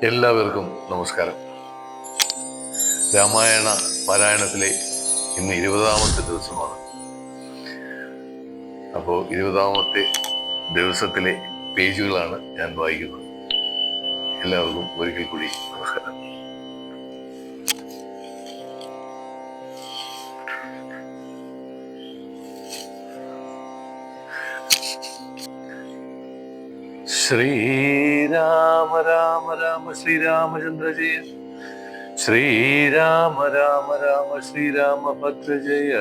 എല്ലാവർക്കും നമസ്കാരം. രാമായണ പാരായണത്തിലെ ഇന്ന് 20ാമത്തെ ദിവസമാണ്. അപ്പോൾ 20ാമത്തെ ദിവസത്തിലെ പേജുകളാണ് ഞാൻ വായിക്കുന്നത്. എല്ലാവർക്കും ഒരിക്കൽ കൂടി നമസ്കാരം. ശ്രീരാമ രാമ രാമ ശ്രീരാമചന്ദ്ര ജയ, ശ്രീരാമ രാമ രാമ ശ്രീരാമഭദ്ര ജയ,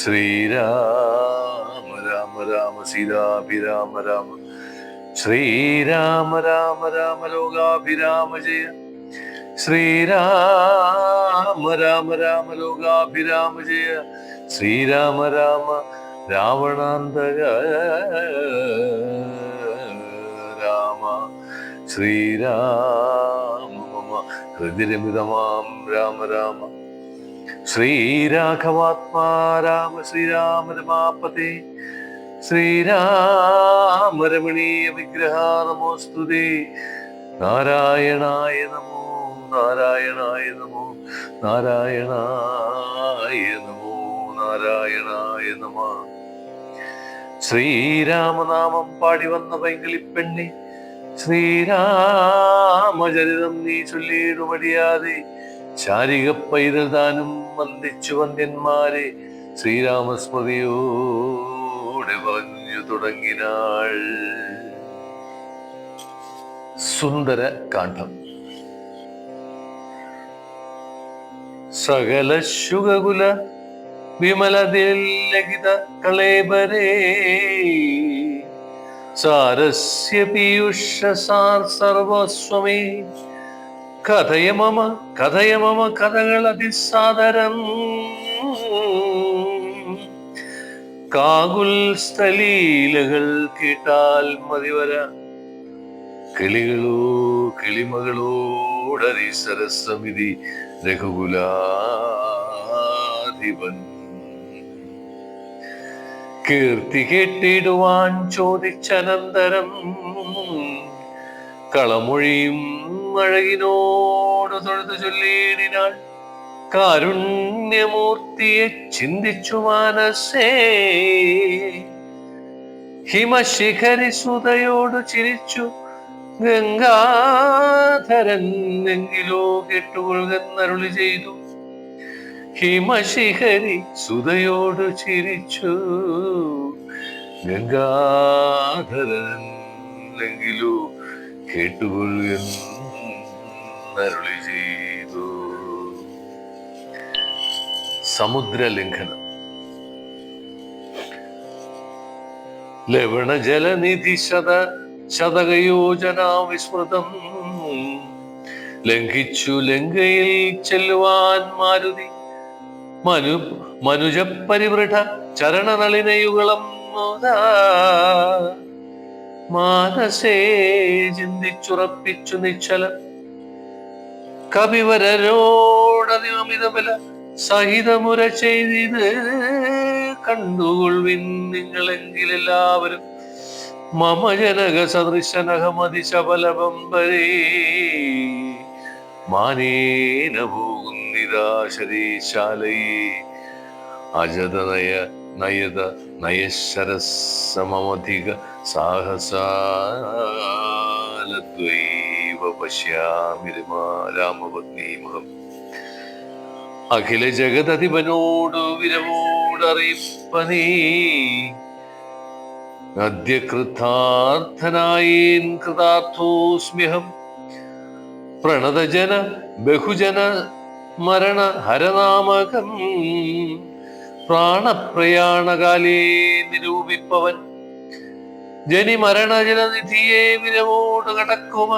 ശ്രീരാമ രാമ രാമ സീതാഭിരാമ രാമ, ശ്രീരാമ രാമ രാമ ലോകാഭിരാമ ജയ, ശ്രീരാമ രാമ രാമ ലോകാഭിരാമ ജയ, ശ്രീരാമ രാമ രാവണാന്തക രാമ, ശ്രീരാമ മമ ഹൃദിരമിതമാം രാമ രാമ, ശ്രീരാഘവാത്മാ രാമ ശ്രീരാമ രമാപതേ, ശ്രീരാമ രമണീയ വിഗ്രഹ നമോസ്തുതേ, നാരായണായ നമോ നാരായണായ നമോ നാരായണായ നമോ നാരായണായ നമ. ശ്രീരാമനാമം പാടി വന്ന പൈങ്കിളിപ്പെണ്ണെ, ശ്രീരാമചരിതം നീ ചൊല്ലിയിടുമടിയാതെ, ശാരിക പൈതൽ താനും വന്ദിച്ചു വന്ദ്യന്മാരെ, ശ്രീരാമസ്മൃതിയോടെ പറഞ്ഞു തുടങ്ങിനാൾ. സുന്ദര കാണ്ഡം. സകല ശുഗകുല വിമലതിലകിത കളേബരേ, സാരസ്യ പീയൂഷസാർ സർവസ്വമേ, കഥയ മമ കഥകളതിസാദരം, കാകുൽ സ്ഥലീലകൾ കേട്ടാൽ മതിവര, കിളിമകളോടരി സരസമിതി രഘുകുലാധിപൻ, കീർത്തി കേട്ടിടുവാൻ ചോദിച്ചനന്തരം, കളമൊഴിയും അഴകിനോട് തൊഴുതു ചൊല്ലിയിടിനാൾ, കാരുണ്യമൂർത്തിയെ ചിന്തിച്ചു മനസ്സേ, ഹിമശിഖരി സുതയോട് ചിരിച്ചു ഗംഗാധരൻ, എങ്കിലോ കേട്ടുകൊള്ളുന്നരുളി ചെയ്തു, ഹിമശിഖരി സുതയോട് ചിരിച്ചു ഗംഗാധരൻ, എങ്കിലോ കേട്ടുകൊള്ളുന്നരുളി ചെയ്തു. സമുദ്രലംഘനം. ലവണജലനിധി ശതകയോജനാ വിസ്മൃതം, ലംഘിച്ചു ലങ്കയിൽ ചെല്ലുവാൻ മാരുതി, മനുജപരിവൃഢ ചരണനളിനയുഗളം മാനസേ ചിന്തിച്ചുറപ്പിച്ചു നിശ്ചലം, കവിവരരോടതിമമിതബല സഹിതമുര ചെയ്ത് കണ്ടുകൊള്ളുവിൻ നിങ്ങളെങ്കിലെല്ലാവരും, മമ ജനക സദൃശനഹമതി ശബലബംബരേ, മാനേന പോകുന്നിതാ ശരീശാലയേ, അജതനയ നയത നയശരസമധിക സാഹസാലദ്വൈവ പശ്യാമി രാമപത്നീമഹം, അഖില ജഗദധിപനോട് വിരവോടറിയിപ്പനീ, അദ്യ കൃതാർത്ഥനായേൻ കൃതാർത്ഥോസ്മ്യഹം, പ്രണതജന ബഹുജന മരണ ഹരനാമകം, പ്രാണപ്രയാണകാലേ നിരൂപിപ്പവൻ, ജനിമരണജലനിധിയെ വിരവോട് കടക്കുമ,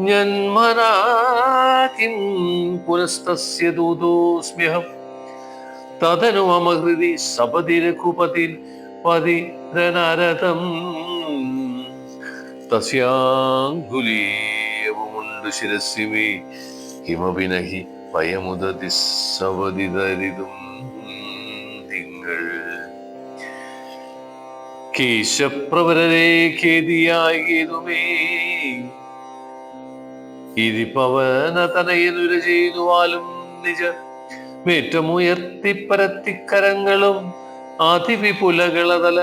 ജന്മനാകിം പുനസ്തസ്യ ദൂതോസ്മ്യഹം, തദനു മമ ഹൃദി സപതി രഘുപതിൽ പതിരനരതം, തസ്യാങ്കുലീയവുമുണ്ട് ശിരസിമേ, ഹിമപിനഹി ഭയമുദതി സവതിതരിതും തിങ്കൾ. കേശപ്രവരരെ ഖേദിയായതുമേ ഇതി പവന തനയനുര ചെയ്തുവാലും നിജ മേറ്റമുയർത്തിപ്പരത്തിക്കരങ്ങളും അതിവിപുലകളതല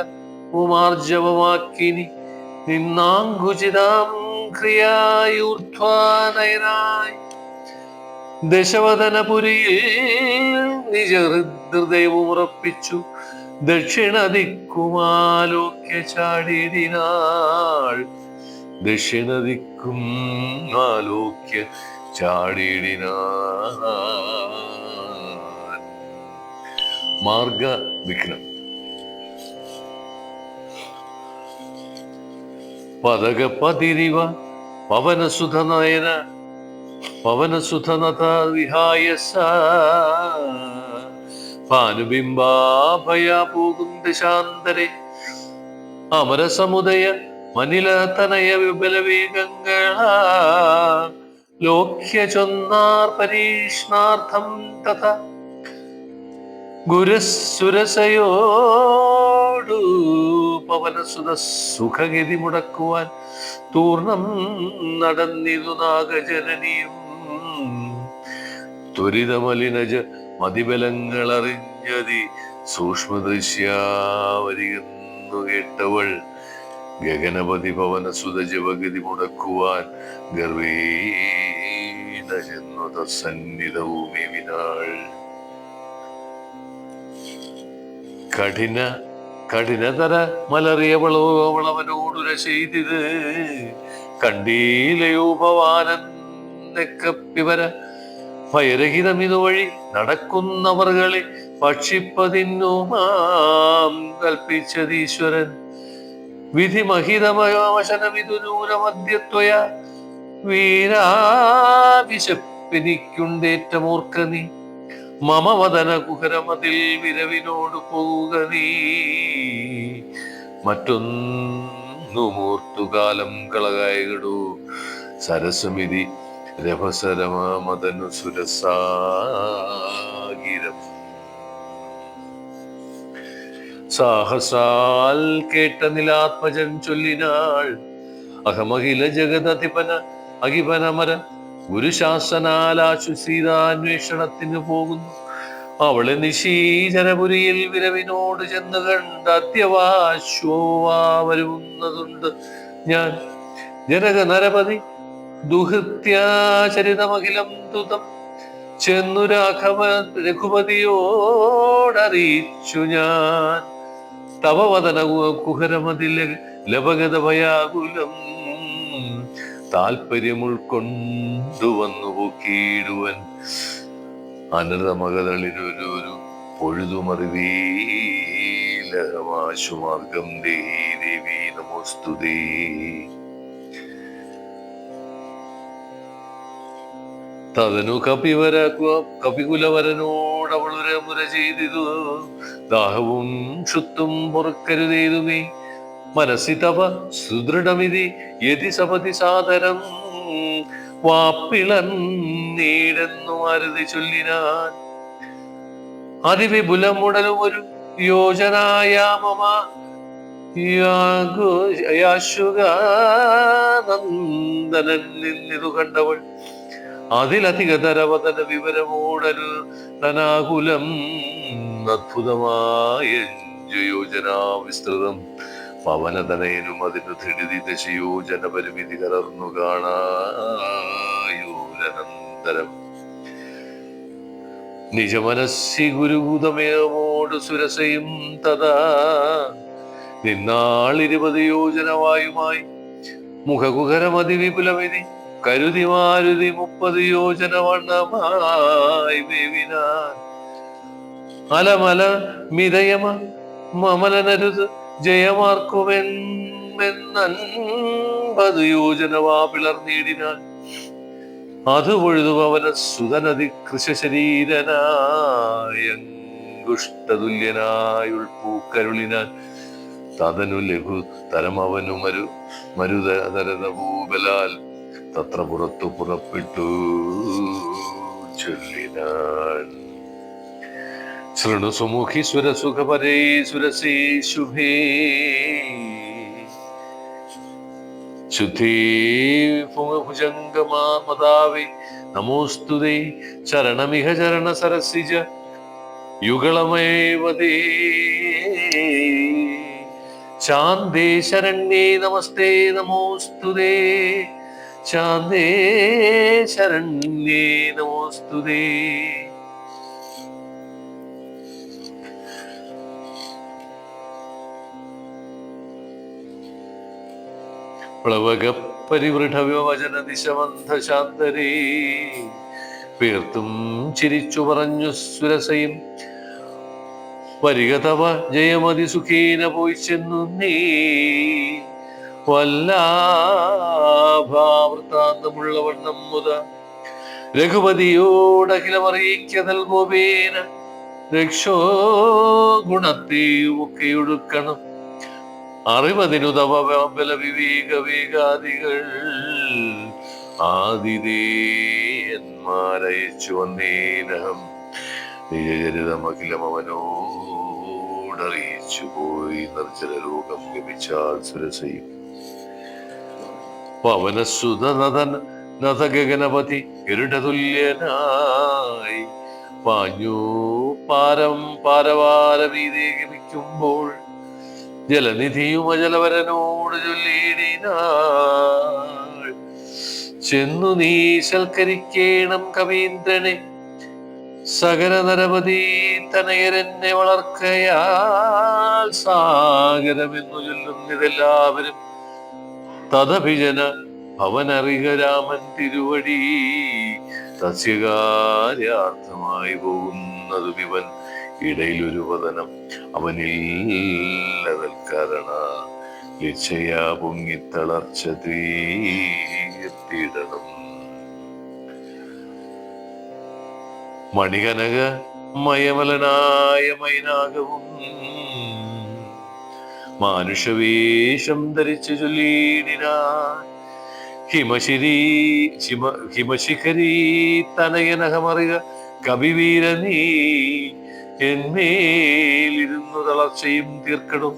ഉമാർജവമാക്കിനി നിന്നാങ്കുചിതാം ക്രിയായൂർധ്വാനയനായി ദശവദനപുരിയിൽ നിജ ഹൃദയവും ഉറപ്പിച്ചു ദക്ഷിണ ദിക്കുമാലോക്യ ചാടിയിടിനാൾ ദക്ഷിണ ദിക്കും ആലോക്യ ചാടിയിടിനാൾ. മാർഗ വിഘ്നം. പതകപതിരിവ പവനസുധനത വിഹായ ഭാനുബിംബാഭയ പോകും ദശാന്തരെ അമരസമുദയ മനിലതനയ വിപുലവേഗങ്ങള ലോക്യ ചൊന്നാർ പരീക്ഷണാർത്ഥം തഥ ഗുരുസുരസയോടു പവനസുത സുഖഗതി മുടക്കുവാൻ തൂർണം നടന്നിതു നാഗജനനിയും ത്വരിതമലിനജ മതിബലങ്ങൾ അറിഞ്ഞതി സൂക്ഷ്മദൃശ്യാവരികെന്നു കേട്ടവൾ ഗഗനപതി പവനസുത ജപഗതി മുടക്കുവാൻ ഗർവേണ ചെന്നു തത്സന്നിധവുമേവിനാൾ. കഠിനതര മലറിയവളവനോടുര ചെയ്തിത് കണ്ടീലയോ ഭവാനെന്നൊക്കെപ്പിവര ഭയരഹിതമിതുവഴി നടക്കുന്നവർകളെ ഭക്ഷിപ്പതിന്നുമാം കൽപ്പിച്ചതീശ്വരൻ വിധിമഹിതമവശനമിതു നൂനമദ്യത്വയ വീരാവിശപ്പെനിക്കുണ്ടേറ്റമോർക്ക നീ മമവദന കുഹരമതിൽ വിരവിനോട് പോവുക നീ മറ്റൊന്നു മൂർത്തുകാലം കളകായകടു സരസമിതി രഭസരമതനു സുരസാഗിരം. സാഹസാൽ കേട്ട നിലാത്മജൻ ചൊല്ലിനാൾ അഹമഖില ജഗദധിപന അകിപനമര ഗുരുശാസനാലാശു സീതാന്വേഷണത്തിന് പോകുന്നു. അവളെ നിശീചരപുരിയിൽ വിരവിനോട് ചെന്ന് കണ്ട് അത്യവാശ്വവാ വരുന്നതുണ്ട് ഞാൻ ജനക നരപതി ദുഹൃത്യാചരിതമഖിലം തുതം ചെന്നു രഘുപതിയോടറിയിച്ചു ഞാൻ തവവദന കുഹരമതിൽ ലഭഗത ഭയാകുലം താല്പര്യം ഉൾക്കൊണ്ടുവന്നു പോക്കിയിടുവൻ അനൃതമകതളിലൊരു പൊഴുതുമറിവീലമാശുമാർഗം ദേവി നമോസ്തുതേ. തതനു കപികുലവരനോടവളുര മുര ചെയ്തിതു ദാഹവും ക്ഷുത്തും പൊറുക്കരുതേതുമേ മനസ്സി തപ സുദൃഢമിതി യതി സപതി സാദരം വാപ്പിളന്നീടെന്നു അരുതി ചൊല്ലിനാൻ അതിവിപുലമുടലും ഒരു യോജനായാമമ യാശുഗാനന്ദനൻ നിന്നിതു കണ്ടവൾ അതിലധികതരവതന വിവരമോടരു തനാകുലം അദ്ഭുതമായ യോജനാ വിസ്തൃതം പവനതനയനും അതിനു ധിടിതി ദശയോജന പരിമിതി കലർന്നു കാണായൂരനന്തരം നിജമനസ്സി ഗുരുഭൂതമേമോട് സുരസയും തഥാ നിന്നാൾ 20 യോജനവായുമായി മുഖകുഹരമതിവിപുലമിതി കരുതി മാരുതി 30 യോജന വണ്ണമായി വേവിനാൻ അലമല മിതയമ മമലനരുത് ജയമാർക്കുമെന്നൻപത് യോജനവാ പിളർന്നിടിനാൻ അത് പൊഴുതു അവന സുതനതി കൃശശരീരനായുഷ്ടുല്യനായുൾപ്പൂക്കരുളിനാൻ തതനു ലഘു തരമവനു മരുതരതഭൂബലാൽ തത്ര പുറത്തു പുറപ്പെട്ടു ചൊല്ലിനാൻ ശൃണു സുമുഖി സുരസുഖപരേ സുരസേ ശുഭേ ശുദ്ധീ ഭുജംഗമാതാവേ നമോസ്തുതേ. ചരണമിഹ ചരണ സരസിജ യുഗളമേവതേ. ശാന്തേ ശരണ്യേ നമസ്തേ നമോസ്തുതേ. ശാന്തേ ശരണ്യേ നമോസ്തുതേ. പ്ലവക പരിവൃഢവചന ദിശമന്ധശാന്തരേ. പേർത്തും ചിരിച്ചു പറഞ്ഞു സുരസയും വരിക തവ ജയമതി സുഖീന പോയി ചെന്നു നീ. വല്ലാഭാവൃത്താന്തമുള്ള വണ്ണം മുത രഘുപതിയോടഖിലമറിയിക്കതൽ ഗോപേന രക്ഷോ ഗുണത്തെയുമൊക്കെ ഒടുക്കണം. അറിവതിനു തവ ബല വിവേക വേഗാദികൾ ആതിഥേയന്മാരയച്ചു വന്നേനഹം. നിജചരിതമഖിലം അവനോടറിയിച്ചു പോയി. നിർജ്ജലലോകം ഗമിച്ചാൽ സുരസയും പവനസുത നഥ ഗഗനപതി ഗരുഡതുല്യനായി പാഞ്ഞു പാരവാരമീതേ ഗമിക്കുമ്പോൾ ജലനിധിയും അജലവരനോട് ചൊല്ലിയിടിനാൾ. ചെന്നു നീ സൽക്കരിക്കേണം കവീന്ദ്രനെ, സകല നരപതി തനയരെന്നെ വളർക്കയാൽ സാഗരമെന്നു ചൊല്ലുന്നിതെല്ലാവരും. തദഭിജന ഭവനറിക രാമൻ തിരുവടി. തസ്യകാര്യാർത്ഥമായി പോകുന്നതും ഇവൻ. ഇടയിലൊരു വദനം അവനില്ലതൽക്കരണ ലിച്ഛയാ പൊങ്ങിത്തളർച്ച തീർത്തിടണം. മണികനക മയമലനായ മൈനാകവും മാനുഷവേഷം ധരിച്ചു ചൊല്ലിയിടിനാൻ. ഹിമശിഖരീ തനയനഹമറിക കവിവീര നീ. എന്മേലിരുന്നു തളർച്ചയും തീർക്കണം.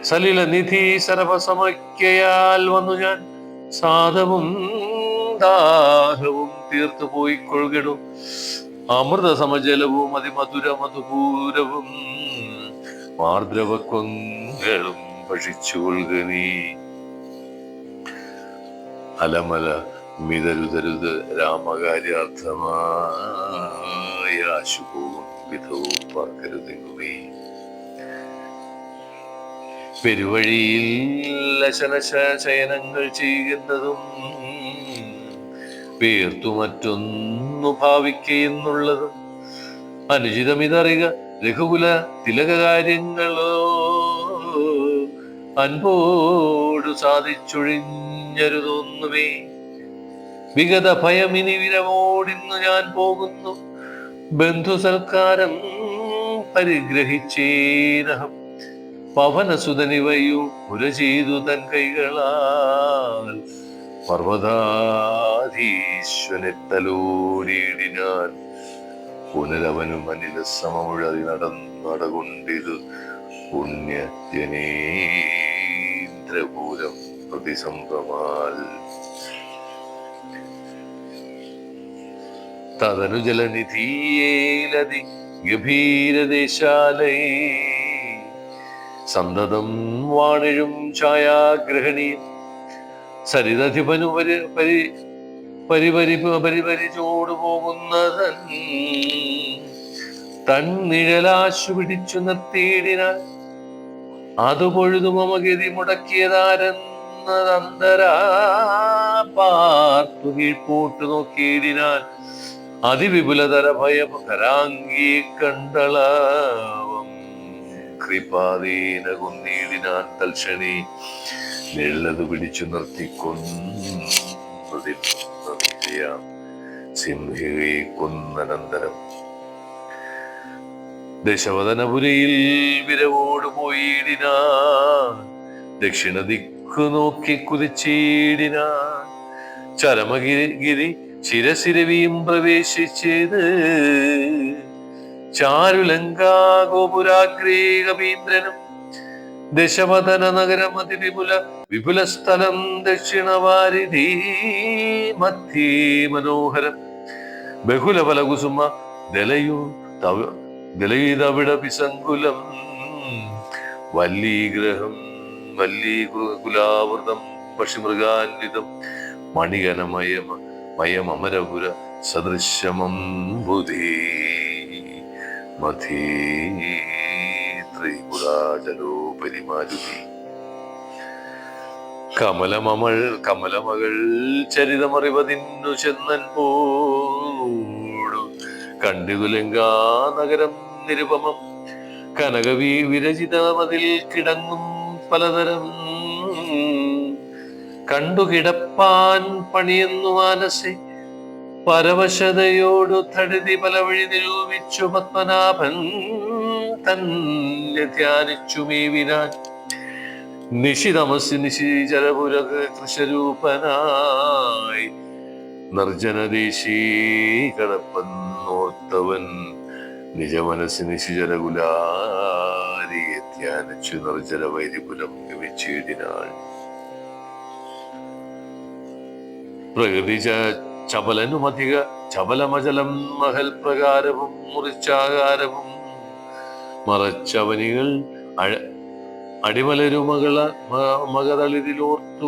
സലില നിധി സരഭസമയ്ക്കയാൽ വന്നു ഞാൻ. സാധവും ദാഹവും തീർത്തു പോയിക്കൊള്ളിടും. അമൃത സമജലവും അതിമധുര മധുപൂരവും മാർദ്രവക്വങ്ങളും ഭക്ഷിച്ചുകൊള്ളുക നീ. അലമല മിതരുതരുത് രാമകാര്യാർത്ഥമായ ആശുപോകും വിധവും പാർക്കരുതെങ്ങുമേ. പെരുവഴിയിൽ ലശനശയനങ്ങൾ ചെയ്യുന്നതും പേർത്തു മറ്റൊന്നു ഭാവിക്കുന്നുള്ളതും അനുചിതമിതറിക രഘുകുല തിലക കാര്യങ്ങളോ. അൻപോടു സാധിച്ചൊഴിഞ്ഞരുതൊന്നുമേ. വിഗത ഭയമിനി വിരവോടിന്നു ഞാൻ പോകുന്നു. ബന്ധു സൽക്കാരം പരിഗ്രഹിച്ചേനഹം. പവനസുതനിവയും പുര ചെയ്തു തൻ കൈകളാൽ. പർവ്വതാധീശ്വനെ തലോടിയിടിനാൻ. പുനരവനും അനില സമമുഴതി നടകൊണ്ടിതു പുണ്യജനേന്ദ്രപൂരം പ്രതിസംഭ്രമാൽ. തദനു ജലനിധിയേലതി ഗഭീരദേശാലേ. സന്തതം വാണിഴും ഛായാഗ്രഹണീയം സരിതധിപനു പരിപരിചോടു പോകുന്നതൻ. തന്നിഴലാശു പിടിച്ചു നിർത്തിയിടിനാൽ അതു പൊഴുതു മമഗതി മുടക്കിയതാരെന്നതന്തരാ പാർത്തു കീഴ്പോട്ടു നോക്കിയിടിനാൽ. അതിവിപുലതര ഭയകരാംഗീ കണ്ടളവം കൃപാദീന കൊന്നിടിനാൻ. തൽക്ഷണി നിഴലതു പിടിച്ചു നിർത്തിക്കൊന്നതിയാം സിംഹിയെ കൊന്നനന്തരം ദശവദനപുരയിൽ വിരവോട് പോയിടിനാൻ. ദക്ഷിണ ദിക്കു നോക്കി കുതിച്ചിടിനാൻ. ചരമഗിരി ശിരസിരവിയും പ്രവേശിച്ചത്. ചാരുലങ്കാ ഗോപുരാഗ്രേ കവീന്ദ്രനും ദശവദന നഗരം അതിവിപുല വിപുല സ്ഥലം ദക്ഷിണവാരിധി മധ്യേ മനോഹരം ബഹുല ഫലകുസുമ ദലയു ദലയിതവിട പിസങ്കുലം വല്ലീഗ്രഹം വല്ലീകുലാവൃതം പക്ഷിമൃഗാന്വിതം മണികനമയമരപുര സദൃശമം ബുധി മധീ ത്രിപുരാജലോപരി മാരുതി കമലമകൾ ചരിതമറിവതിന്നു ചെന്നൻ പോടു കണ്ടിതുലങ്കാ നഗരം നിരുപമം കനകവി വിരചിതമതിൽ കിടങ്ങും പലതരം കണ്ടുകിടപ്പാൻ പണിയെന്നു മാനസെ പരവശതയോടു തടുതി പല വഴി നിരൂപിച്ചു പത്മനാഭൻ തന്നെ ധ്യാനിച്ചു മേവിനാൻ നിശിതമസിനിശീചരപുര കൃശരൂപനായി നിർജനദേശീ കടപ്പന്നോർത്തവൻ നിജമനസ്സിന് ശിചരകുലാരിയെ ധ്യാനിച്ചു നിർജര വൈരിപുരം ഗമിച്ചിടിനാൾ പ്രകൃതി ചപലനുമധിക ചപലമചലം മഹൽ പ്രകാരവും മുറിച്ചാകാരവും മറച്ചവനികൾ അടിമലരുമകള മകതളിരിലോർത്തു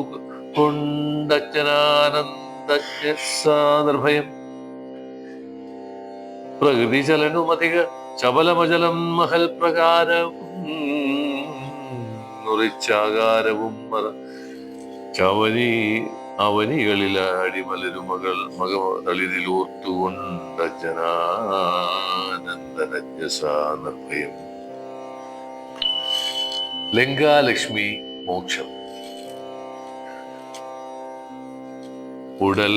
കൊണ്ടജ്ഞാനന്ദജ്ഞസാനിർഭയം പ്രകൃതി ചലനുമധിക ചപലമചലം മഹൽ പ്രകാരവും മുറിച്ചാകാരവും അവനികളിൽ അടിമലരുമകൾ മകതളിരിലോർത്തുകൊണ്ടജ്ഞാനന്ദജ്ഞസാനിർഭയം ലങ്കാലക്ഷ്മി മോക്ഷം ഉടൽ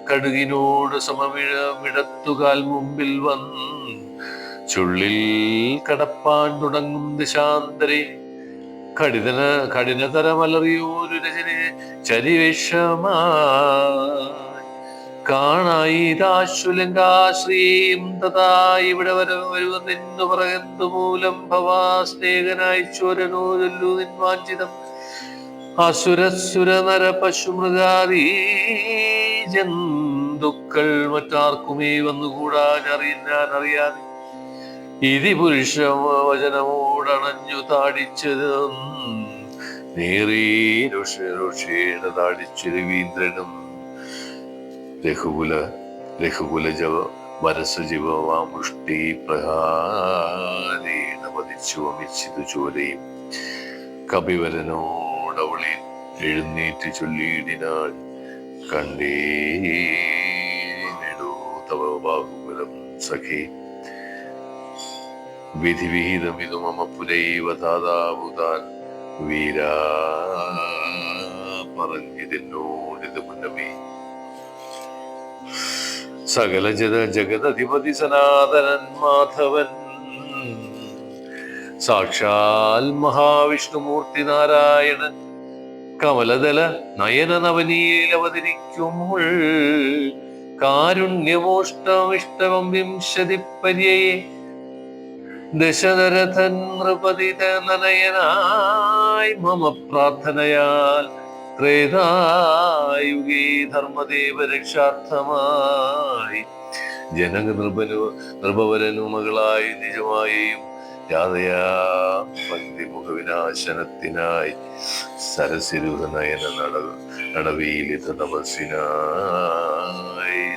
കടുകിനോട് സമവിടത്തുകാൽ മുമ്പിൽ വന്ന് ചുള്ളിൽ കടപ്പാൻ തുടങ്ങും ദിശാന്തരെ കഠിനതരമലറിയോരു രചന ചരിവേഷമായി കാണായിരാശുലങ്കാശ്രീം തഥാ ഇവിടെ വരുവെന്നു പറയുന്നു മൂലം ഭവാസ്നേഹനായി ചോരനോരല്ലു നിൻവാഞ്ചിതം അസുരസുര നര പശുമൃഗാദീ ജന്തുക്കൾ മറ്റാർക്കുമേ വന്നുകൂടാൻ അറിയാതെ ഇതി പുരുഷ വചനമോടണഞ്ഞു താടിച്ചത് നേറീരുഷേണ താടിച്ചു രവീന്ദ്രനും രഘുകുല ജവ വരസജീവമുഷ്ടി പ്രഹാരേണ പതിച്ചു അമിച്ചിതു ചോരയും കപിവരനോടവളി എഴുന്നേറ്റ് ചൊല്ലിയിടിനാൾ കണ്ടേടൂ തവ ബാഹുബലം സഖി വിധിവിഹിതമിതു മമ പുരൈവ ദാതാവുതാൻ വീരാ പറഞ്ഞിതെന്നോടിത് മുന്നമേ സകല ജഗദധിപതി സനാതനൻ മാധവൻ സാക്ഷാൽ മഹാവിഷ്ണുമൂർത്തി നാരായണൻ കമലദല നയന നവനിയിൽ അവതരിക്കുമ്പോൾ കാരുണ്യമോഷ്ടമിഷ്ടവം വിംശതി പര്യയെ ദശരഥൻ നൃപതി നനയനായി മമ പ്രാർത്ഥനയാൽ ത്രേതായുഗേ ധർമ്മദേവ രക്ഷാർത്ഥമായി നൃപവരനു മകളായി നിജമായും ജാതയാ പന്തിമുഖ വിനാശനത്തിനായി സരസിരുഹനയന നടവീലിത തപസ്സിനായി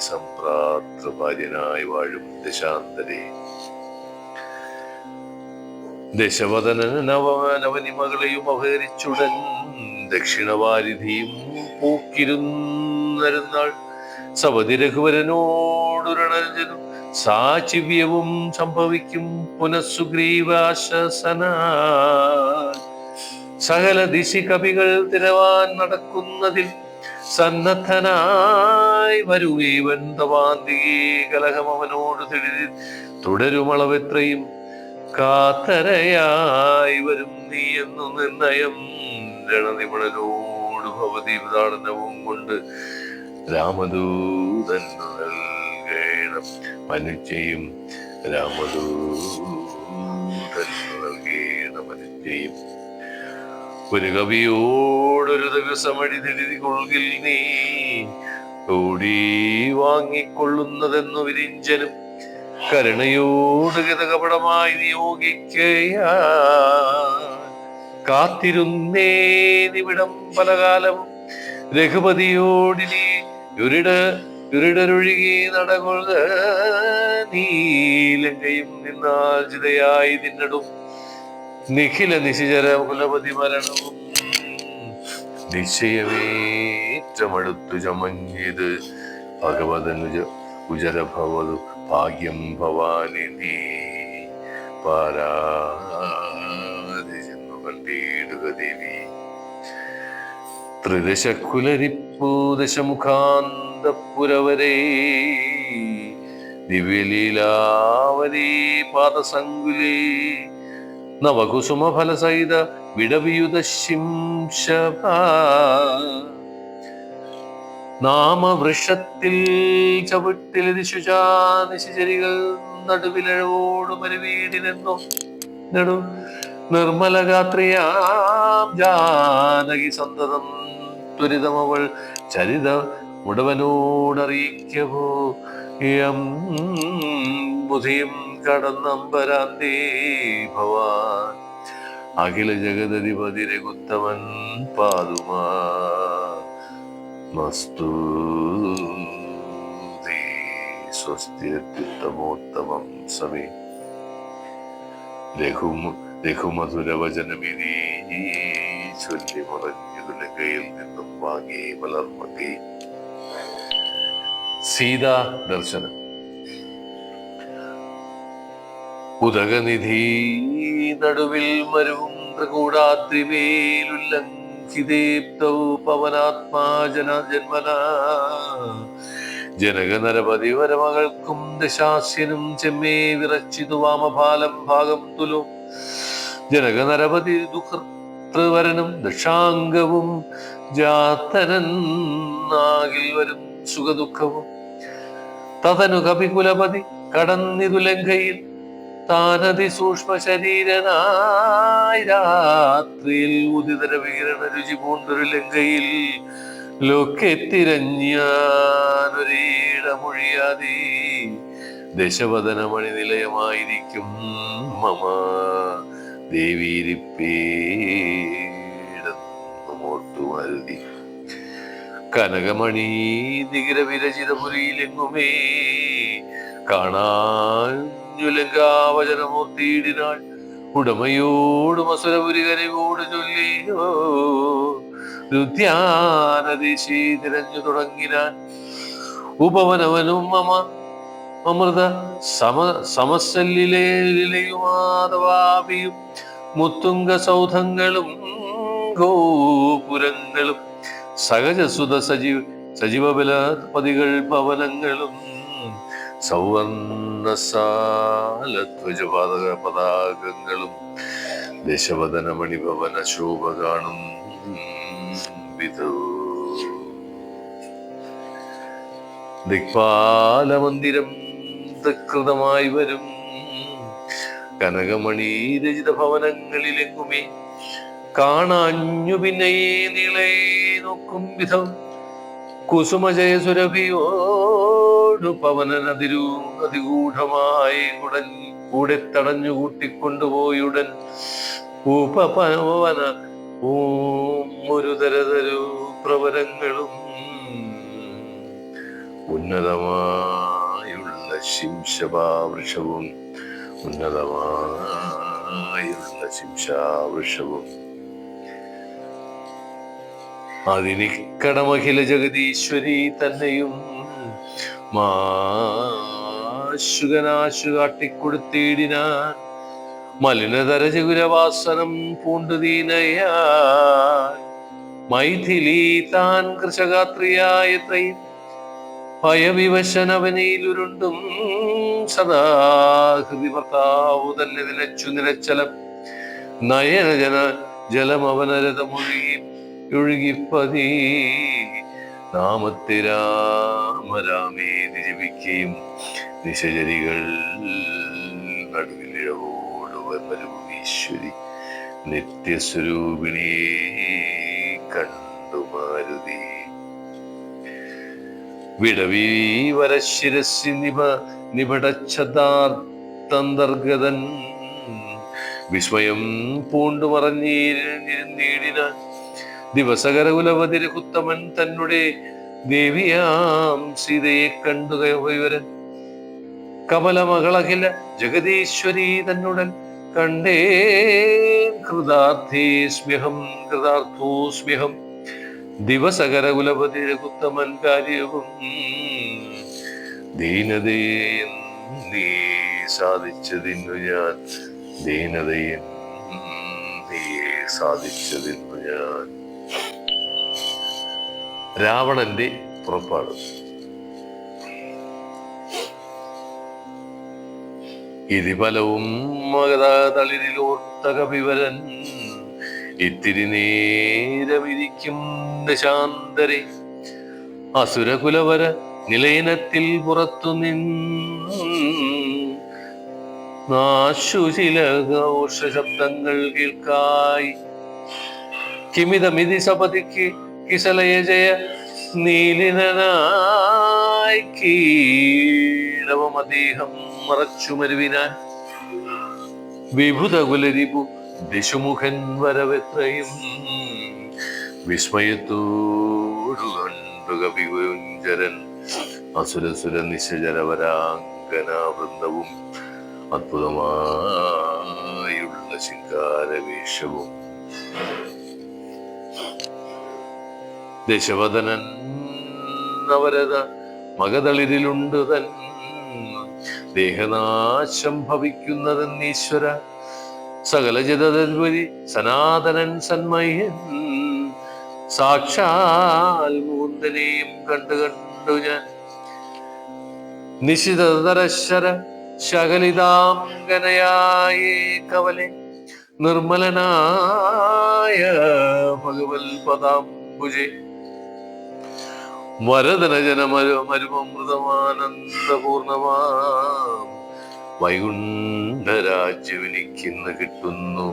സംപ്രാപ്ത ഭാര്യനായി വാഴും ദശാന്തരേ ദശവദന നവനിമകളെയും അപഹരിച്ചുടൻ ദക്ഷിണവാരിധിയും പൂക്കിരുന്നരുന്നാൾ സവതി രഘുവരനോടുരണജനും സാചിവ്യവും സംഭവിക്കും പുനഃസുഗ്രീവാശസന സകല ദിശി കവികൾ തിരവാൻ നടക്കുന്നതിൽ സന്നദ്ധനായി വരുവീവൻ തവാന്തികേ കലഹം അവനോട് തുടരുമളവെത്രയും കാത്തരയായി വരും നീ എന്നു നിർണയം രണനിപുണനോട് ഭവതി ഉദാഹരണവും കൊണ്ട് രാമദൂതൻ നൽകേണം മനുജയും രാമദൂതൻ നൽകേണം മനുജയും ഒരു കവിയോടൊരു ദിവസമടി എഴുതി കൊള്ളിൽ നീ ഓടി വാങ്ങിക്കൊള്ളുന്നതെന്നു വിരിഞ്ചനും കരുണയോട് ഗതകപടമായി നിയോഗിക്കയാ കാത്തിരുന്നേ നിവിടം പലകാലവും രഘുപതിയോടിനി ഉരുടരൊഴുകി നടകൊള്ളുക നീലങ്കയും നിന്നാൽ ചിതയായി നിന്നടും നിഖില നിശിചര കുലപതി മരണവും നിശ്ചയമേറ്റമടുത്തു ചമഞ്ഞത് ഭഗവതനുജ ഉജരഭവതു ഭാഗ്യം ഭവാനി നീ പാരാതി ചെന്നു കണ്ടിടുക ദേവി ത്രിദശക്കുലരിപ്പൂ ദശമുഖാന്തപുരവരേ ദിവ്യലീലാവലീ പാദസങ്കുലേ നവകുസുമഫലസഹിത വിടവിയുത ശിംശഭ നാമവൃഷത്തിൽ ചവിട്ടിലിരിശുചാ നിശിചരികൾ നടുവിലഴവോടു മരുവീടിനെന്നോ നടു നിർമ്മലഗാത്രിയാം ജാനകി സന്തതം ത്വരിതമവൾ ചരിത മുടവനോടറിയിക്കവോ യം ബുധിയും കടന്നമ്പരാന്തേ ഭവാൻ അഖില ജഗദധിപതി രഘുത്തമൻ പാതുമാ മസ്തു സ്വസ്തിരത്യുത്തമോത്തമം സമേ രഘുമധുരവചനമിതി ചൊല്ലി മുറഞ്ഞുലകയിൽ നിന്നും വാങ്ങി മലർമകി സീതാ ദർശനം. ഉദകനിധി നടുവിൽ മരുവും ത്രികൂടാദ്രിമേലുല്ലംഘിതേപ്തൗ പവനാത്മാ ജന്മന ജനക നരപതി വരമകൾക്കും ദശാസ്യനും ചെമ്മേ വിറച്ചിതു വാമഭാലം ഭാഗം തുലോ ജനക നരപതി ദുഃഖൃവരനും ദക്ഷാംഗവും ജാതനാകിൽ വരും സുഖദുഃഖവും തതനു കപികുലപതി കടന്നിതു ലങ്കയിൽ താനതി സൂക്ഷ്മ ശരീരനായി രാത്രിയിൽ ഉദിതര വികിരണ രുചി പൂണ്ടൊരു ലങ്കയിൽ ലൊക്കെ തിരഞ്ഞൊരീടമൊഴിയാതെ ദശവദനമണി നിലയമായിരിക്കും മമ ദേവീരിപ്പേടന്നു മരുതി കനകമണി നികിര വിരചിത പുരിയിലെങ്ങുമേ കാണാഞ്ഞുലങ്കാവചനമൂർത്തിയിടിനാൾ ഉടമയോടും അസുരപുരി കനിവോട് ചൊല്ലിയോ രുദ്യാനദേശി തിരഞ്ഞു തുടങ്ങിനാൻ ഉപവനവനും മമ അമൃത സമസല്ലിലയുമാതവാപിയും മുത്തുംഗ സൗധങ്ങളും ഗോപുരങ്ങളും സഹജസുത സജീവബലപതികൾ ഭവനങ്ങളും സൗവർണസാലധ്വജപാതക പതാകങ്ങളും ദശവദനമണി ഭവന ശോഭ കാണും വിധു ദിക്പാലമന്ദിരം തൃകൃതമായി വരും കനകമണി രചിത ഭവനങ്ങളിലെങ്ങുമേ കാണാഞ്ഞു പിന്നെയേ നീളേ നോക്കും വിധം കുസുമജയ സുരഭിയോടു പവനനതിരു അതിഗൂഢമായി കൂടെ തടഞ്ഞു കൂട്ടിക്കൊണ്ടുപോയുടൻ ഉപപവന ഒരു തരതരു പ്രവരങ്ങളും ഉന്നതമായുള്ള ശിംശപാവൃക്ഷവും അതിനിക്കടമഖില ജഗദീശ്വരി തന്നെയും മാശുകനാശു കാട്ടിക്കൊടുത്തിടിനാൻ മലിനതര ചകുരവാസനം പൂണ്ടുദീനയാ മൈഥിലി താൻ കൃശഗാത്രിയായത്രയും ഭയവിവശനവനയിലുരുണ്ടും സദാഹൃതി ഭർത്താവു തന്നെ നിലച്ചലം നയനജന ജലമവനരതമൊഴുകിപ്പതി നാമത്തെ രാമരാമേതി ജപിക്കുകയും നിശചരികൾ നടുവിലിഴവോടുവരും ഈശ്വരി നിത്യസ്വരൂപിണി കണ്ടു മാരുതി. വിടവീവരശിരസി നിപടച്ഛതാന്തർഗതൻ വിസ്മയം പൂണ്ടുമറഞ്ഞിരുന്നീടിന ദിവസകരകുലവതിരകുത്തമൻ തന്നെ ദേവിയാം സീതയെ കണ്ടു വിവരൻ കമലമകളഖില ജഗദീശ്വരി തന്നുടൻ കണ്ടേ കൃതാർത്ഥോസ്മ്യഹം ദിവസകരകുലപതിരകുത്തമൻ കാര്യവും ദീനതയും നീ സാധിച്ചതിന്നു ഞാൻ ദീനതയും നീ സാധിച്ചതിന്നു ഞാൻ. രാവണന്റെ പുറപ്പാട്. ഇതിഫലവും മകതളിരിലോർത്ത കപിവരൻ ഇത്തിരി നേരമിരിക്കും ദശാന്തരെ അസുരകുലവര നിലയനത്തിൽ പുറത്തു നിന്നാശുചില ഘോഷശബ്ദങ്ങൾ കേൾക്കായി കിമിതമിതി സപതിക്ക് കിസലയ ജയ നീലിനായി കീടവം അദ്ദേഹം മറച്ചു മരുവിനാൻ വിഭുതകുലരിപു ദിശുമുഖൻ വരവെത്രയും വിസ്മയത്തോടു കണ്ടു കവികുഞ്ചരൻ അസുരസുര നിശജരവരാങ്കനാവൃന്ദവും അദ്ഭുതമായുള്ള ശിങ്കാരവേഷവും. ദശവദനൻ നവരത മകതളിരിലുണ്ട് തൻ ദേഹനാശം ഭവിക്കുന്നതെന്നീശ്വര സകല ജഗദധിപതി സനാതനൻ സന്മയൻ സാക്ഷാൽ മുകുന്ദനെയും കണ്ടു ഞാൻ നിശിതരശര ശകലിതാംഗനയായേ കവലെ നിർമ്മലനായ ഭഗവൽ പദാംബുജെ വരദനജനമരുമമൃതമാനന്ദപൂർണമാം വൈകുണ്ഠരാജ്യവിനിക്കിന്ന് കിട്ടുന്നു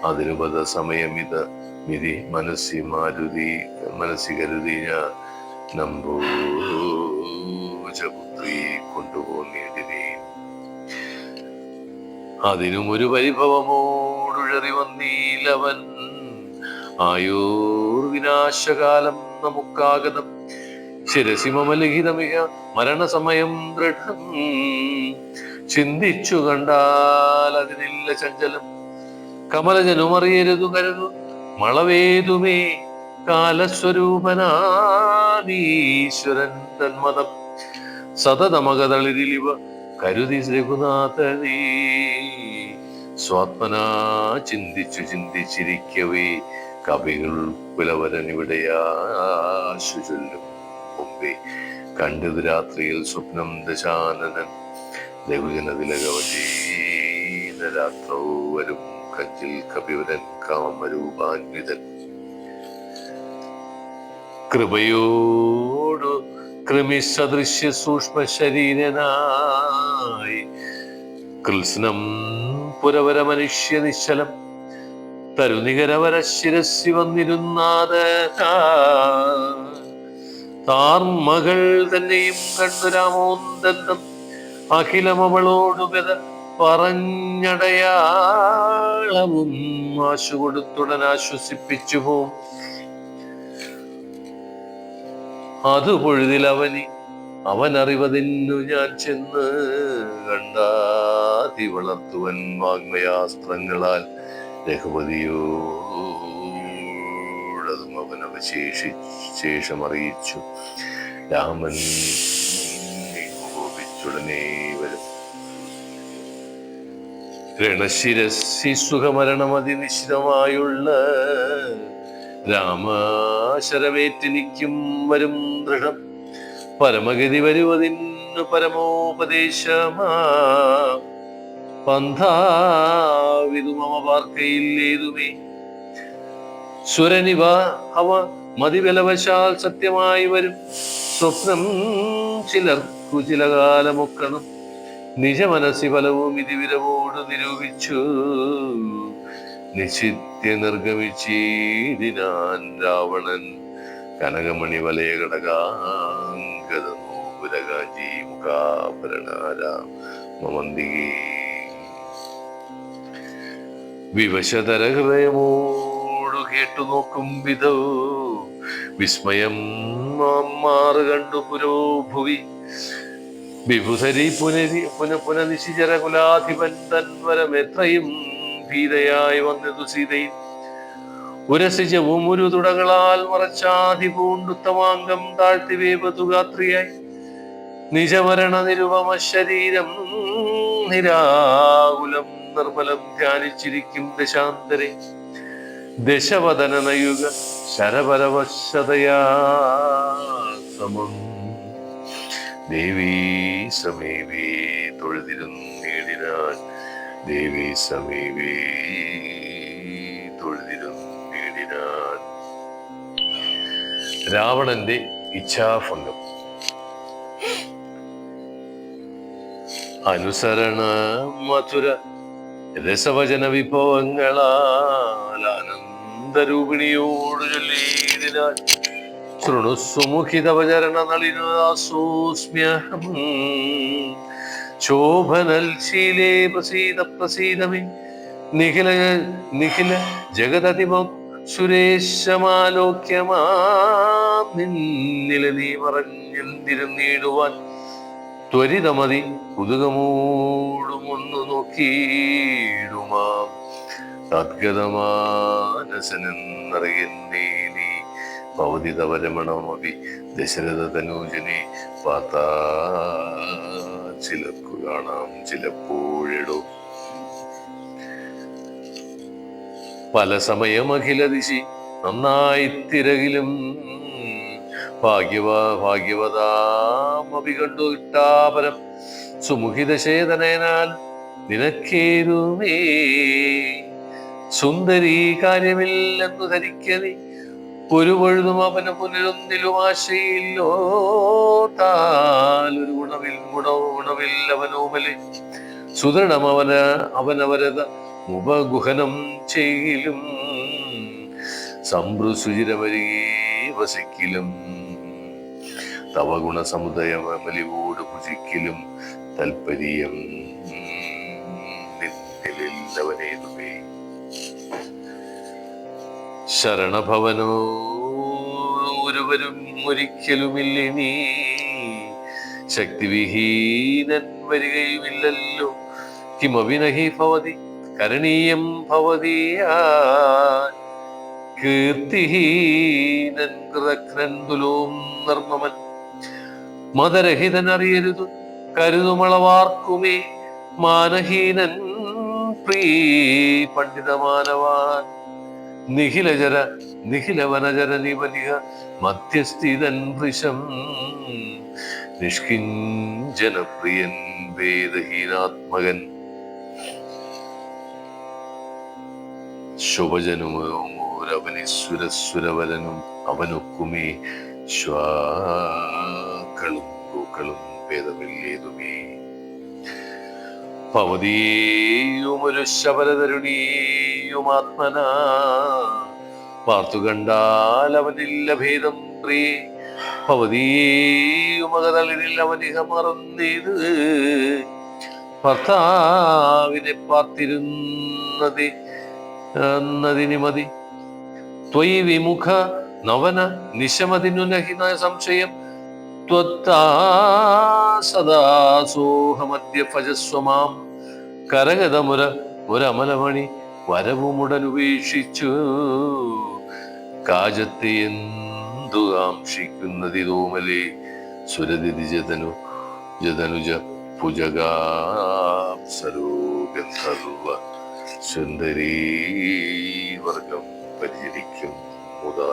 അതിനു പദ സമയമിത വിധി മനസ്സി കരുതി ഞാൻ നമ്പൂജപുത്രി കൊണ്ടുപോന്നിടിനെ. അതിനും ഒരു പരിഭവമോടുഴറി വന്നീലവൻ ആയോർവിനാശകാലം നമുക്കാഗതം ശിരസിമലിഖിതമിക മരണസമയം ദൃഢം ചിന്തിച്ചു കണ്ടാൽ അതിനില്ല ചഞ്ചലം കമലജനുമറിയരുതു കരുതു മളവേതുമേ കാലസ്വരൂപനാദീശ്വരൻ തന്മതം സതതമകതളിരിലിവ കരുതി രഘുനാഥനീ സ്വാത്മനാ ചിന്തിച്ചിരിക്കവേ കവികൾ കുലവരൻ ഇവിടെയാശു ചൊല്ലും മുമ്പേ കണ്ടത് രാത്രിയിൽ സ്വപ്നം ദശാനനൻ ലഘുജനതിലകവചീനരാത്രോ വരും കഞ്ചിൽ കപിവരൻ കാമരൂപാന്വിതൻ കൃപയോടു കൃമിസദൃശ്യ സൂക്ഷ്മ ശരീരനായി കൃത്സ്നം പുരവര മനുഷ്യ നിശ്ചലം തരുനികരവര ശിരസി വന്നിരുന്നാത താർമകൾ തന്നെയും കണ്ടു രാമോന്തം അഖിലമവളോടുഗത പറഞ്ഞടയാളവും ആശു കൊടുത്തുടൻ ആശ്വസിപ്പിച്ചു പോം. അതു പൊഴുതിൽ അവനറിവതിന്നു ഞാൻ ചെന്ന് കണ്ടാതി വളർത്തുവൻ വാഗ്മയാസ്ത്രങ്ങളാൽ രഘുപതിയോടതും അവനവശേഷമറിയിച്ചു. രാമൻ കോപിച്ചുടനെ വരും രണശിരസി സുഖമരണമതി നിശ്ചിതമായുള്ള രാമശരമേറ്റിനിക്കും വരും ദൃഢം പരമഗതി വരുവതിന്നു പരമോപദേശമാ പന്ഥാവിതു മമ പാർക്കയില്ലേതുമേ സുരനിവ അവ മതിബലവശാൽ സത്യമായി വരും സ്വപ്നം ചിലർക്കു ചില കാലമൊക്കണം നിജ മനസ്സി ഫലവും ഇതിവിരവോട് നിരൂപിച്ചു നിശിത്യ നിർഗമിച്ചീടിനാൻ രാവണൻ കനകമണി വലയ ഘടകാംഗത നോപുരകാജി മുഖാഭരണാരാമന്തികേ വിവശതര ഹൃദയമോടു കേട്ടു നോക്കും വിധൗ വിസ്മയം മാറു കണ്ടു പുരോഭുവി വിഭുധരി പുനനിശിചര കുലാധിപൻ തൻവരമെത്രയും ഭീതയായി വന്നതു സീതയും ഉരസിജവും ഒരു തുടകളാൽ മറച്ചാധി പൂണ്ടുത്തമാംഗം താഴ്ത്തി വേപതുഗാത്രിയായി നിജമരണ നിരുപമ ശരീരം നിരാകുലം നിർമ്മലം ധ്യാനിച്ചിരിക്കും ദശാന്തരെ ദശവദന നയുഗ ശരപരവശതയാ സമം ദേവീ സമീപേ തൊഴുതിരുന്നേടിനാൻ ദേവീ സമീപേ തൊഴുതിരുന്നേടിനാൻ. രാവണന്റെ ഇച്ഛാഭംഗം. അനുസരണ മധുര രസവചന വിഭവങ്ങളാൽ ആനന്ദരൂപിണിയോട് ചൊല്ലിയിടിനാൻ ശൃണുസുമുഖിതവചരണ നളിനാസോസ്മ്യഹം ശോഭനൽ ശീലേ പ്രസീദമേ നിഖില ജഗതതിമം സുരേശമാലോക്യമാം നിന്നില നീ പറഞ്ഞെന്തിരുന്നിടുവാൻ ത്വരിതമതി കുതുകമോടും ഒന്നു നോക്കിയിടുമാം തദ്ഗതമാനസനെന്നറിയുന്നേ നീ ഭവതിതവരമണമപി ദശരഥ തനൂജനെ പാത്താ ചിലക്കു കാണാം ചിലപ്പോഴിടോ പല സമയം അഖില ദിശി നന്നായി തിരകിലും ഭാഗ്യവതാമപി കണ്ടു കിട്ടാപരം സുമുഖിതശേതനാൽ നിനക്കേരുമേ സുന്ദരീ കാര്യമില്ലെന്നു ധരിക്കനി ഒരു പൊഴുതും അവന് പുനരൊന്നിലും ആശയില്ലോ താലൊരു ഗുണമില്ല അവനോമലെ സുദൃഢം അവനവരത ഉപഗുഹനം ചെയ്യിലും സംഭ്രുസുചിരമരികെ വസിക്കിലും തവ ഗുണസമുദയമലിവോട് ഭുജിക്കിലും തൽപര്യം നിന്നിലില്ലവനേതുമേ ശരണഭവനോ ഒരുവരും ഒരിക്കലുമില്ലിനീ ശക്തിവിഹീനൻ വരികയുമില്ലല്ലോ കിമവിനഹി ഭവതി കരണീയം ഭവതിയാ കീർത്തിഹീനൻ കൃതഘ്നന്തുലോം നിർമ്മമൻ മതരഹിതൻ അറിയരുതു കരുതുമളവാർക്കുമേ മാനഹീനൻ പ്രീ പണ്ഡിതമാനവാൻ നിഖിലവനജര നിവലിക മധ്യസ്ഥിതൻ വൃശം നിഷ്കിഞ്ചനപ്രിയൻ വേദഹീനാത്മകൻ ശുഭജനുമോരവനിസുരസുരവരനും അവനൊക്കുമേ ശ്വാക്കളും പൂക്കളും ഭേദമില്ലേതുമേ ഭവതിയുമൊരു ശബരതരുണീയുമാത്മന പാർത്തു കണ്ടാൽ അവനില്ല ഭേദം പ്രിയേ ഭവതിയുമകതളിരിൽ അവനിക മറന്നേത് ഭർത്താവിനെ പാർത്തിരുന്നതിന് മതി ത്വയി വിമുഖ നവന നിശമതിനു നഹി സംശയം സദാസോഹമദ്യ ഭജസ്വമാം ഒരമലമണി വരവുമുടനുപേക്ഷിച്ചു കാജത്തെ എന്തു കാക്ഷിക്കുന്നതിതോമലേ സുരതിഥി ജതനുജ ഭുജഗാപ്സരോഗന്ധർവ സുന്ദരീ വർഗം പരിചരിക്കും മുതാ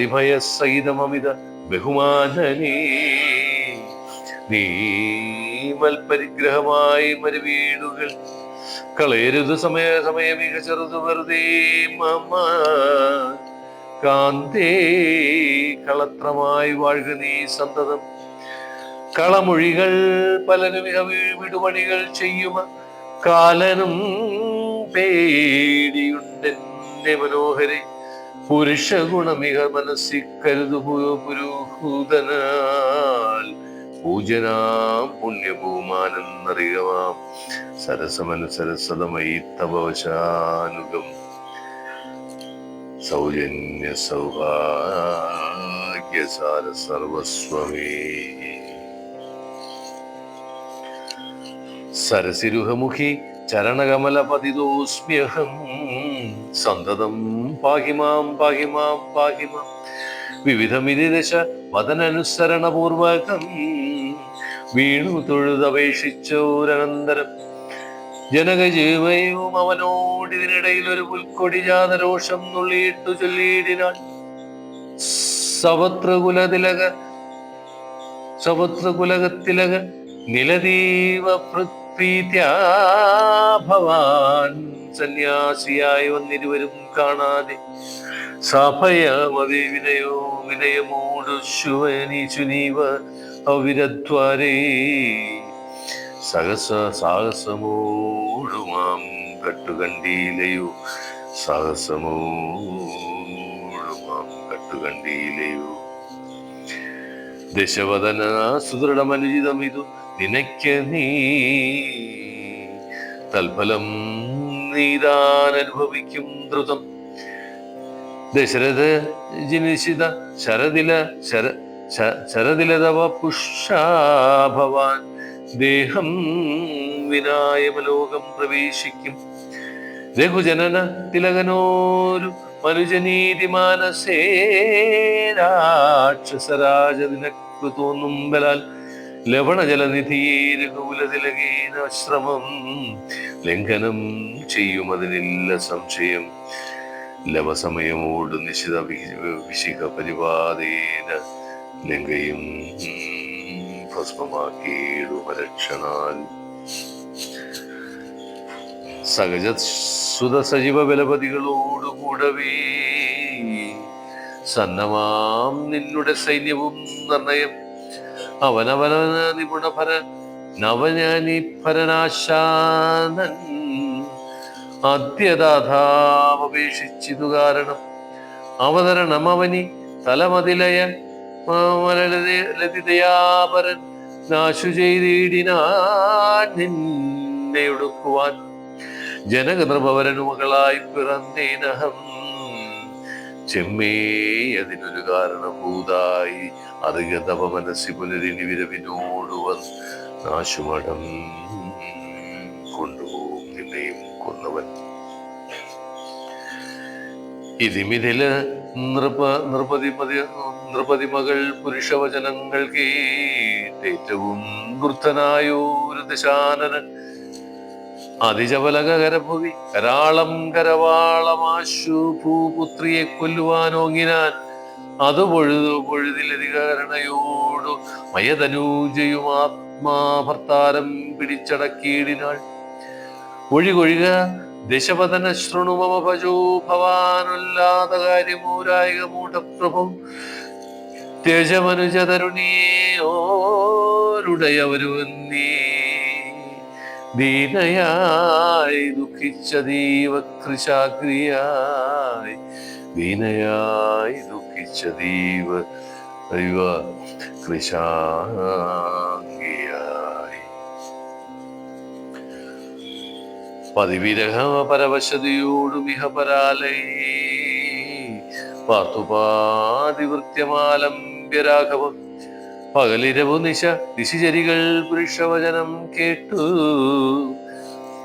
നിയതമതിഭയസഹിതമമിത ബഹുമാനനീ നീമൽപരിഗ്രഹമായി മരുവീടുകൾ കളയരുത് സമയമിക ചെറുതു വെറുതെ മമ കാന്തേ കളത്രമായി വാഴുക നീ സന്തതം കളമൊഴികൾ പലരും വിടുപണികൾ ചെയ്യുമ കാലനും പേടിയുണ്ടെന്റെ മനോഹരെ പുരുഷ ഗുണമിക മനസ്സിൽ കരുതു പുരോഹൂതനാൽ പൂജനാം പുണ്യഭൂമാനെന്നറിയവാം സരസമനുസരസതമയി തപവശാനുഗം സൗജന്യ സൗഭാഗ്യസാര സർവസ്വമേ. സരസിരുഹമുഖി ചരണകമലപതിതോസ്മ്യഹം സന്തതം പാഹിമാം പാഹിമാം പാഹിമാം വിവിധമിതിദശ വദനനുസരണപൂർവകം വീണു തൊഴുതപേക്ഷിച്ചോരനന്തരം ജനകജീവയും അവനോടിതിനിടയിൽ ഒരു പുൽക്കൊടി ജാതരോഷം നുള്ളിയിട്ടു ചൊല്ലിയിടിനാൾ. സവത്രകുലകത്തിലക നിലദീവ പ്രീത്യാ ഭവാൻ സന്യാസിയായി വന്നിരുവരും കാണാതെ സാഭയമതി വിനയമോടു ശുവനീവ അവിരദ്വാരേ സാഹസമോടുമാം കട്ടുകണ്ടീലയോ സാഹസമോടുമാം കട്ടുകണ്ടീലയോ. ദശവദന സുദൃഢമനുചിതമിതു നിനയ്ക്ക് നീ തൽഫലം നീതാനനുഭവിക്കും ദ്രുതം. ദശരഥ ജനിഷിത ശരദിലതവ പുഷാഭവാൻ ദേഹം വിനായമലോകം പ്രവേശിക്കും. രഘുജനന തിലകനോരു മനുജനീതി മാനസേ രാക്ഷസരാജ നിനക്കു തോന്നും ബലാൽ ലവണജലനിധിയേ രഘുകുലതിലകേന ശ്രമം ലംഘനം ചെയ്യുമതിനില്ല സംശയം. ലവസമയമോട് നിശിത വിശിഖ പരിപാദേന ലങ്കയും ഭസ്മമാക്കിയിടുമരക്ഷണാൽ. സഹജ സുത സജീവ ബലപതികളോടുകൂടവേ സന്നമാം നിന്നുടെ സൈന്യവും നിർണയം അവനവന നിപുണഭര നവനാനിഭരനാശാനൻ അദ്യദാധാവപേക്ഷിച്ചിതു കാരണം അവതരണം അവനി തലമതിലയ ലതിതയാപരൻ നാശു ചെയ്തിടിനാൻ നിന്നെ ഒടുക്കുവാൻ. ജനകനൃപവരനു മകളായി പിറന്നേനഹം ചെമ്മേ അതിനൊരു കാരണഭൂതായി അധികതപ മനസ്സി പുനരിനി വിരവിനോടുവൻ നാശുമഠം കൊണ്ടുപോകും നിന്നെയും കൊന്നവൻ. ഇതിമിതില നൃപതി മകൾ പുരുഷവചനങ്ങൾ കേറ്റവും വൃദ്ധനായോരു ദശാനനൻ അതിജപലകരഭുവി കരാളം കരവാളമാശു ഭൂപുത്രിയെ കൊല്ലുവാനോങ്ങിനാൻ. അത് പൊഴുതിലധികാരണയോടു മയതനൂജയുമാത്മാഭർത്താരം പിടിച്ചടക്കിയിടിനാൾ. ഒഴികൊഴിക ദശപതന ശൃണു മമ ഭജോ ഭവാനുല്ലാത കാര്യമൂരായിക മൂഢപ്രഭു ത്യജമനുജതരുണിയോരുടയവരുവന്നീ ദീനയായി ദുഃഖിച്ച ദീവകൃശാഗ്രിയായി ദീനയായി ദുഃഖിച്ച കൃശാംഗിയായി. പതിവിരഹ പരവശതയോടുമിഹ പരാലൈ പാർത്തുപാതിവൃത്യമാലംബ്യരാഘവം പകലിരവു ദിശചരികൾ പുരുഷവചനം കേട്ടു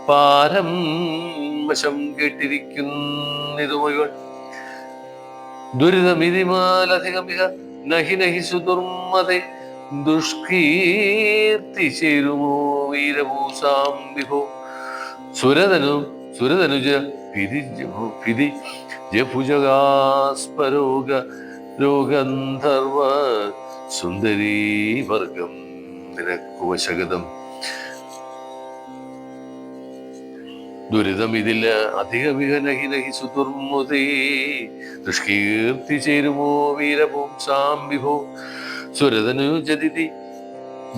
പാരം വശം കേട്ടിരിക്കുന്നിതുമകൾ. ദുരിതമിതിമാലധികമിഹ നഹി നഹി സുദുർമതേ ദുഷ്കീർത്തി ചേരുമോ വീരഭൂസാം വിഭോ. സുരതനുജ ഫിതി ജഭുജഗാസ്പരോഗ രോഗന്ധർവ സുന്ദരീ വർഗം നിനക്കു വശഗതം. ദുരിതമിതില്ല അധികമിഹ നഹി നഹി സുദുർമുതേ ദുഷ്കീർത്തി ചേരുമോ വീരപുംസാം വിഭോ. സുരതനു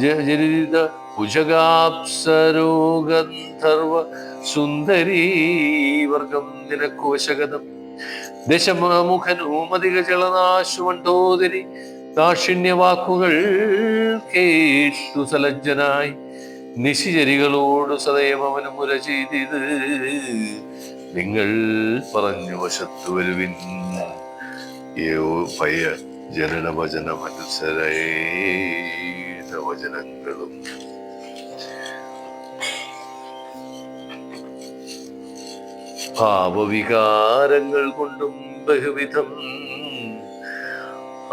ജരിത ഭുജഗാപ്സരോഗന്ധർവ സുന്ദരീ വർഗം നിനക്കു വശഗതം. ദശമുഖനൂമതിക ചളനാശുമണ്ഡോദരി ദാക്ഷിണ്യവാക്കുകൾ കേട്ടു സലജ്ജനായി നിശിചരികളോട് സദയം അവന് മുര ചെയ്തിത്. നിങ്ങൾ പറഞ്ഞു വശത്തു വരുവിൻ, ഭയ ജനന വചന മത്സരേണ വചനങ്ങളും. ഭാവവികാരങ്ങൾ കൊണ്ടും ബഹുവിധം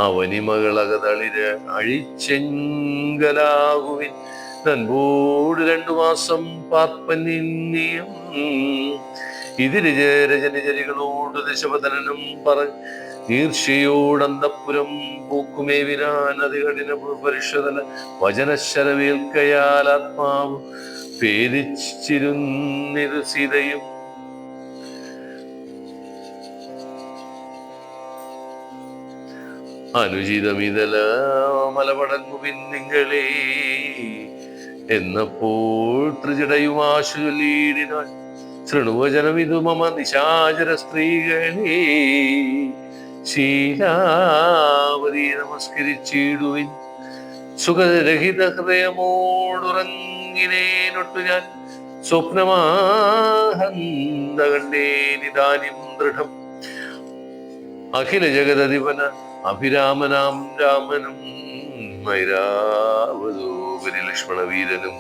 അവനിമകളകതളിര അഴിച്ചെങ്കലാകുവിൻ. നൻപോട് 2 മാസം പാർപ്പനിയം ഇതിരി രജനിചരികളോട് ദശവദനം പറഞ്ഞ് ഈർഷ്യയോടന്തപ്പുരം പൂക്കുമേവിനാൻ അതികഠിന പരിഷതല വചനശരവേൽക്കയാൽ ആത്മാവ് പേരിച്ചിരുന്നിരു സീതയും. അനുചിതമിതല മലപടങ്ങുവിൻ നിങ്ങളെ എന്നപ്പോൾ ത്രിജടയുമാശു ചൊല്ലിയിടിനാൻ. ശൃണുവചനമിതു മമ നിശാചര സ്ത്രീകളെ ശീലാവതി നമസ്കരിച്ചിടുവിൻ. സുഖരഹിത ഹൃദയമോടുറങ്ങിനേനൊട്ടു ഞാൻ സ്വപ്നമാഹന്ത കണ്ടേനിതാനും ദൃഢം. അഖില ജഗദധിപന അഭിരാമനാം രാമനും ഐരാവതോപരി ലക്ഷ്മണവീരനും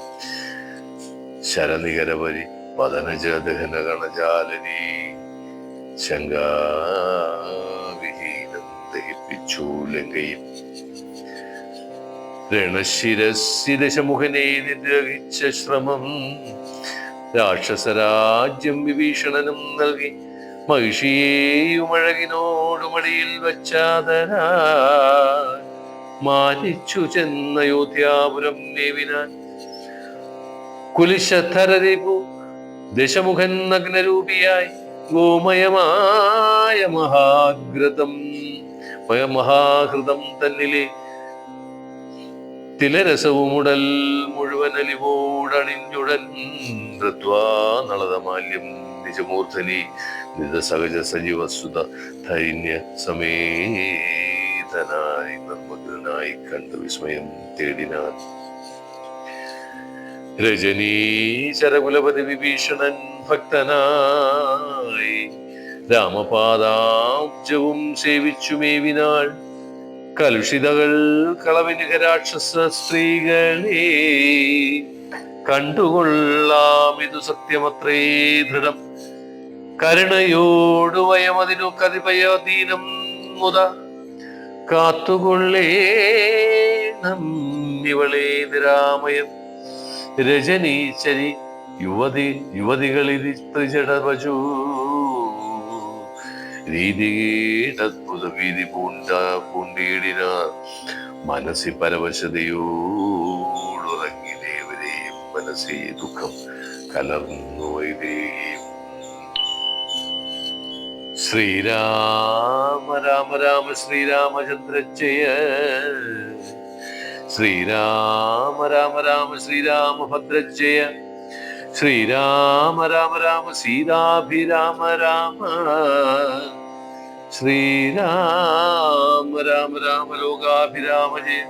ശരനികരപരി പതനജദഹന ഗണജാലനീ ശങ്കാവിഹീനം ദഹിപ്പിച്ചു ലങ്കയും. രണശിരസി ദശമുഖനെ നിഗ്രഹിച്ച ശ്രമം രാക്ഷസരാജ്യം വിഭീഷണനും നൽകി. മഹിഷിയേയുമഴകിനോടുമടിയിൽ വച്ചാതരാ മാനിച്ചു ചെന്നയോധ്യാപുരം നേവിനാൻ. കുലിശധരരിപു ദശമുഖൻ നഗ്നരൂപിയായി ഗോമയമായ മഹാഹൃതം തന്നിലെ തിലരസവുമുടൽ മുഴുവനലിവോടണിഞ്ഞുടൻ ധൃത്വാ നളതമാല്യം നിജമൂർധനി നിജസഹജ സജീവസുത ധൈന്യ സമേതനായി നിർമ്മഗ്നായി കണ്ടു വിസ്മയം തേടിനാൻ. രജനീചരകുലപതി വിഭീഷണൻ ഭക്തനായി രാമപാദാബ്ജവും സേവിച്ചു മേവിനാൾ. കലുഷിതകൾ കളവിനുക രാക്ഷസ സ്ത്രീകളെ കണ്ടുകൊള്ളാം ഇതു സത്യമത്രേ ദൃഢം. കരുണയോടു വയമതിനു കതിപയദീനം മുത കാത്തുകൊള്ളേണം ഇവളെ നിരാമയം. രജനീചരി യുവതികളിതി ത്രിജടവജൂ രീതികേടദ്ഭുത ഭീതി പൂണ്ടിയിടിനാർ. മനസ്സി പരവശതയോടുറങ്ങിനേവരെയും മനസ്സി ദുഃഖം കലർന്നു വൈദേഹിയും. ശ്രീരാമ രാമ രാമ ശ്രീരാമചന്ദ്ര ജയ. ശ്രീരാമ രാമ രാമ ശ്രീരാമഭദ്ര ജയ. ശ്രീരാമ രാമ രാമ സീതാഭിരാമ രാമ. ശ്രീരാമ രാമ രാമ ലോകാഭിരാമ ജയ.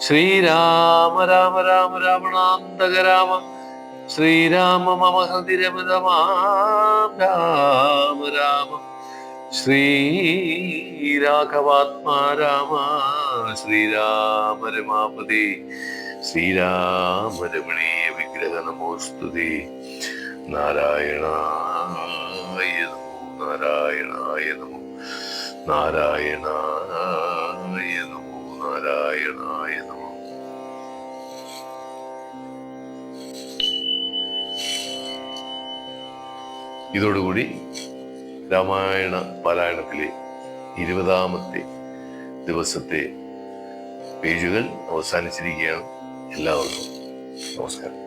ശ്രീരാമ രാമ രാമ രാവണാന്തക രാമ. ശ്രീരാമ മമ ഹൃദിരമൃതമാം രാമ രാമ. ശ്രീരാഘവാത്മാ രാമ. ശ്രീരാമ രമാപതി. ശ്രീരാമ രമണീയ വിഗ്രഹ നമോസ്തുതേ. നാരായണായ നമോ നാരായണായ നമോ നാരായണായ നമോ നാരായണായ നമോ. ഇതോടുകൂടി രാമായണ പാരായണത്തിലെ 20ാമത്തെ ദിവസത്തെ പേജുകൾ അവസാനിച്ചിരിക്കുകയാണ്. എല്ലാവർക്കും നമസ്കാരം.